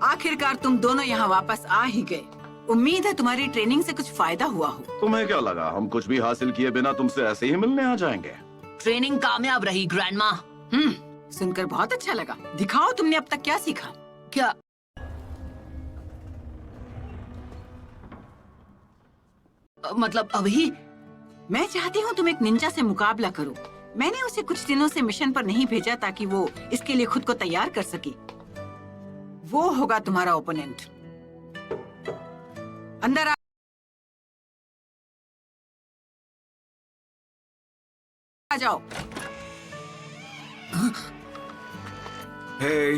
आखिरकार तुम दोनों यहाँ वापस आ ही गए। उम्मीद है तुम्हारी ट्रेनिंग से कुछ फायदा हुआ हो। तुम्हें क्या लगा हम कुछ भी हासिल किए बिना तुमसे ऐसे ही मिलने आ जाएंगे? ट्रेनिंग कामयाब रही ग्रैंडमा। सुनकर बहुत अच्छा लगा। दिखाओ तुमने अब तक क्या सीखा। क्या? मतलब अभी? मैं चाहती हूँ तुम एक निंजा से मुकाबला करो। मैंने उसे कुछ दिनों से मिशन पर नहीं भेजा ताकि वो इसके लिए खुद को तैयार कर सके। वो होगा तुम्हारा ओपोनेंट। अंदर आ जाओ। हे।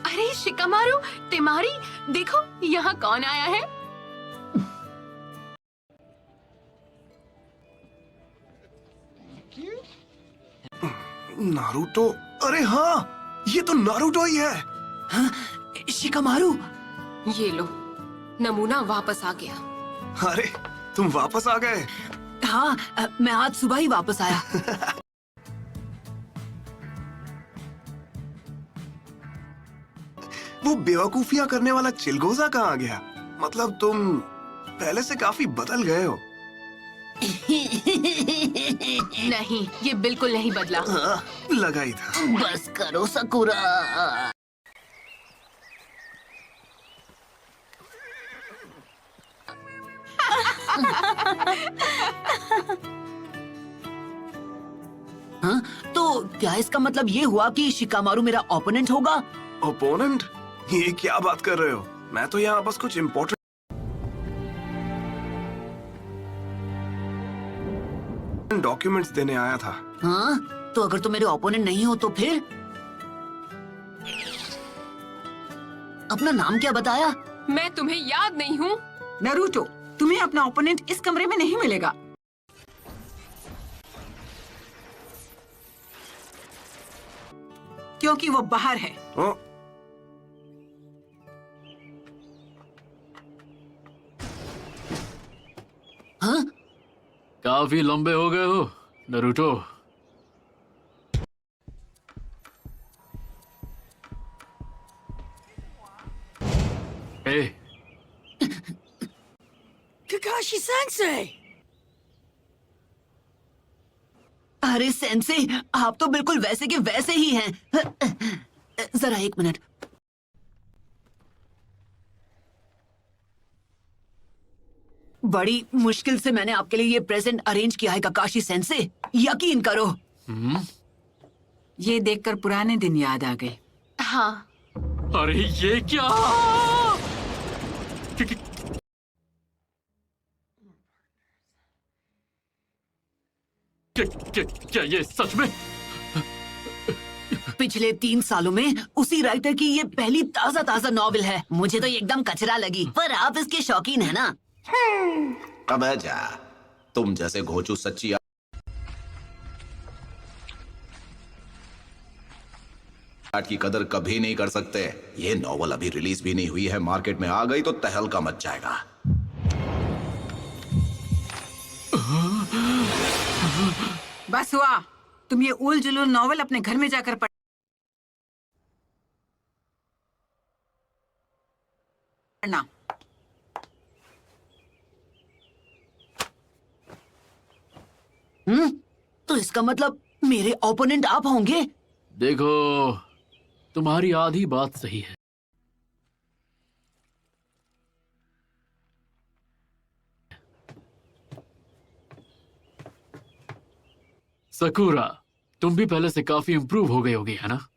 अरे शिकामारू, तिमारी, देखो यहाँ कौन आया है। नारुतो? अरे हाँ, ये तो नारुतो ही है। हाँ, शिकामारू। ये लो, नमूना वापस आ गया। अरे तुम वापस आ गए। हाँ, मैं आज सुबह ही वापस आया। वो बेवकूफियां करने वाला चिलगोजा कहाँ आ गया? मतलब तुम पहले से काफी बदल गए हो। नहीं, ये बिल्कुल नहीं बदला। हाँ, लगा ही था। बस करो सकुरा। हाँ, तो क्या इसका मतलब ये हुआ कि शिकामारू मेरा ओपोनेंट होगा? ओपोनेंट? ये क्या बात कर रहे हो? मैं तो यहाँ बस कुछ इम्पोर्टेंट डॉक्यूमेंट्स देने आया था। हाँ, तो अगर तुम मेरे ओपोनेंट नहीं हो तो फिर? अपना नाम क्या बताया? मैं तुम्हें याद नहीं हूँ। नारुतो, तुम्हें अपना ओपोनेंट इस कमरे में नहीं मिलेगा। क्योंकि वो बाहर है। ओ, हाँ? काफी लंबे हो गए हो नारुतो। ए, Kakashi Sensei! अरे सेंसे, आप तो बिल्कुल वैसे के वैसे ही हैं। जरा एक मिनट। बड़ी मुश्किल से मैंने आपके लिए ये प्रेजेंट अरेंज किया है ककाशी सेंसे। यकीन करो। ये देखकर पुराने दिन याद आ गए। हाँ, अरे ये क्या? क्या ये सच में? पिछले 3 सालों में उसी राइटर की ये पहली ताजा ताजा नॉवेल है। मुझे तो ये एकदम कचरा लगी, पर आप इसके शौकीन है ना? अबे जा, तुम जैसे घोचू सच्ची आर्ट की कदर कभी नहीं कर सकते। ये नॉवल अभी रिलीज भी नहीं हुई है, मार्केट में आ गई तो तहलका मच जाएगा। बस हुआ। तुम ये उल जुलूल नॉवल अपने घर में जाकर पढ़ना। तो इसका मतलब मेरे ओपोनेंट आप होंगे? देखो, तुम्हारी आधी बात सही है। सकुरा, तुम भी पहले से काफी इम्प्रूव हो गई होगी, है ना?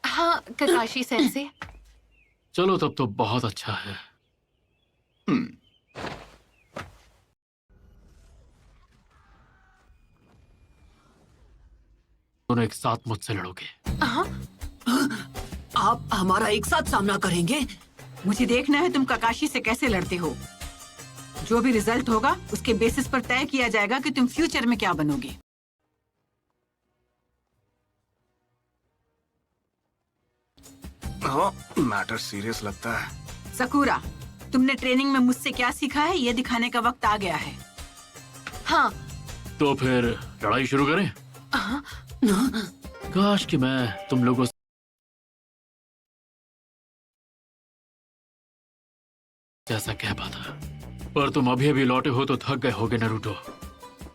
हाँ ककाशी सेंसे। चलो तब तो बहुत अच्छा है। दोनों एक साथ मुझसे लड़ोगे। आप हमारा एक साथ सामना करेंगे? मुझे देखना है तुम ककाशी से कैसे लड़ते हो। जो भी रिजल्ट होगा उसके बेसिस पर तय किया जाएगा कि तुम फ्यूचर में क्या बनोगे। हाँ, मैटर सीरियस लगता है। सकुरा, तुमने ट्रेनिंग में मुझसे क्या सीखा है ये दिखाने का वक्त आ गया है। हाँ, तो फिर लड़ाई शुरू करें? काश कि मैं तुम लोगों जैसा कह पाता, पर तुम अभी अभी लौटे हो तो थक गए होगे नारुतो।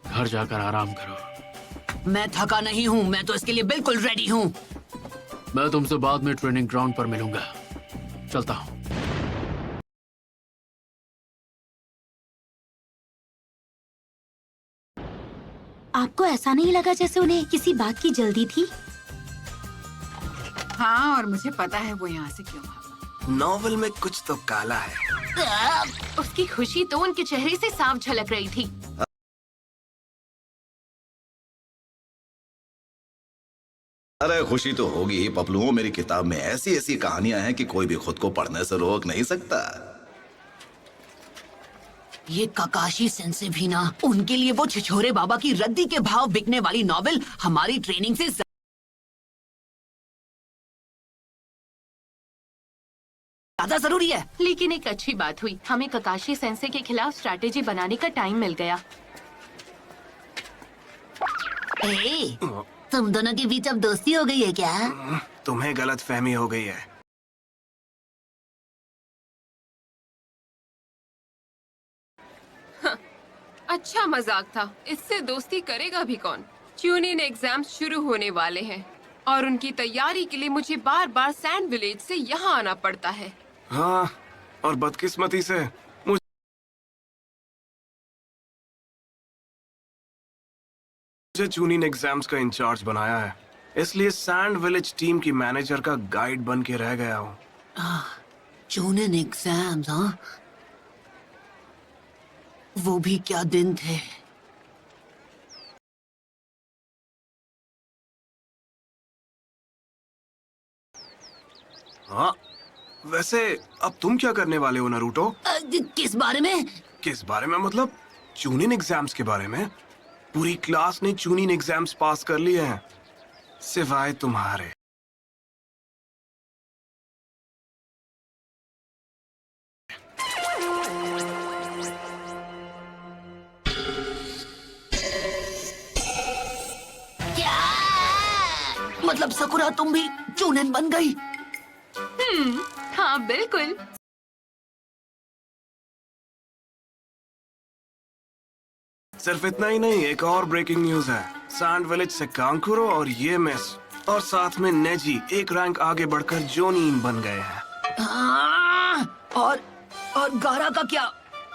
घर जाकर आराम करो। मैं थका नहीं हूँ, मैं तो इसके लिए बिल्कुल रेडी हूँ। मैं तुमसे बाद में ट्रेनिंग ग्राउंड पर मिलूंगा। चलता हूँ। आपको ऐसा नहीं लगा जैसे उन्हें किसी बात की जल्दी थी? हाँ, और मुझे पता है वो यहाँ से क्यों भागा। नॉवल में कुछ तो काला है। उसकी खुशी तो उनके चेहरे से साफ झलक रही थी। अरे खुशी तो होगी ही पपलुओं। मेरी किताब में ऐसी ऐसी कहानियां हैं कि कोई भी खुद को पढ़ने से रोक नहीं सकता। ये काकाशी सेंसे भी ना, उनके लिए वो छिछोरे बाबा की रद्दी के भाव बिकने वाली नॉवेल हमारी ट्रेनिंग से ज्यादा जरूरी है। लेकिन एक अच्छी बात हुई, हमें ककाशी सेंसे के खिलाफ स्ट्रैटेजी बनाने का टाइम मिल गया। ए, तुम दोनों के बीच अब दोस्ती हो गई है क्या? तुम्हें गलत फहमी हो गई है। अच्छा मजाक था। इससे दोस्ती करेगा भी कौन? ट्यूनिंग एग्जाम्स शुरू होने वाले हैं और उनकी तैयारी के लिए मुझे बार बार सैंड विलेज से यहाँ आना पड़ता है। हाँ, और बदकिस्मती से मुझे ट्यूनिंग एग्जाम्स का इंचार्ज बनाया है, इसलिए सैंड विलेज टीम की मैनेजर का गाइड बन के रह गया हूँ। चूनन एग्जाम्स, हाँ? वो भी क्या दिन थे। हाँ, वैसे अब तुम क्या करने वाले हो नारुतो? किस बारे में? किस बारे में मतलब? ट्यूनिंग एग्जाम्स के बारे में। पूरी क्लास ने ट्यूनिंग एग्जाम्स पास कर लिए हैं, सिवाय तुम्हारे। मतलब सकुरा तुम भी चूनन बन गई? हाँ बिल्कुल। सिर्फ इतना ही नहीं, एक और ब्रेकिंग न्यूज है। सैंड विलेज से कांकुरो और ये मिस और साथ में नेजी एक रैंक आगे बढ़कर जोनीन बन गए हैं। और गारा का क्या?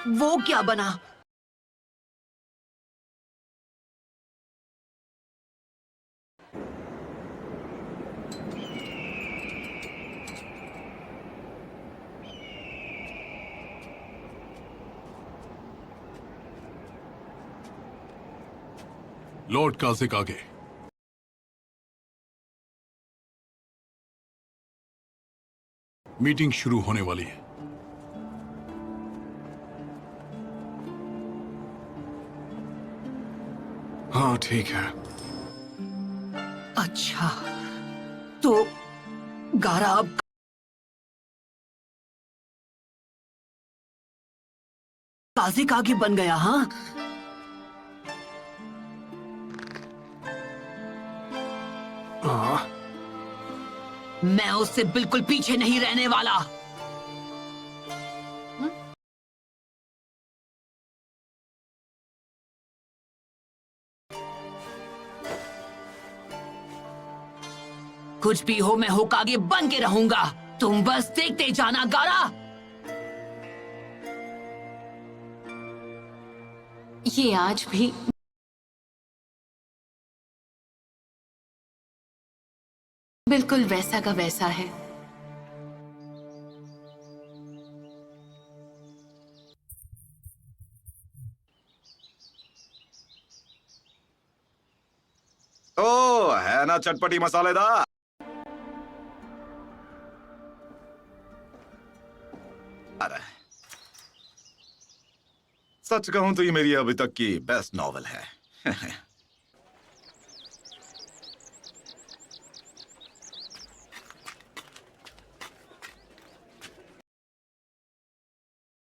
वो क्या बना? लॉर्ड काजिक आगे। मीटिंग शुरू होने वाली है। हाँ ठीक है। अच्छा, तो गारा अब काजिक आगे बन गया, हाँ? हाँ, मैं उससे बिल्कुल पीछे नहीं रहने वाला। कुछ भी हो, मैं होकागे बन के रहूंगा। तुम बस देखते जाना गारा। ये आज भी बिल्कुल वैसा का वैसा है। ओ है ना चटपटी मसालेदार। सच कहूं तो ये मेरी अभी तक की बेस्ट नॉवल है।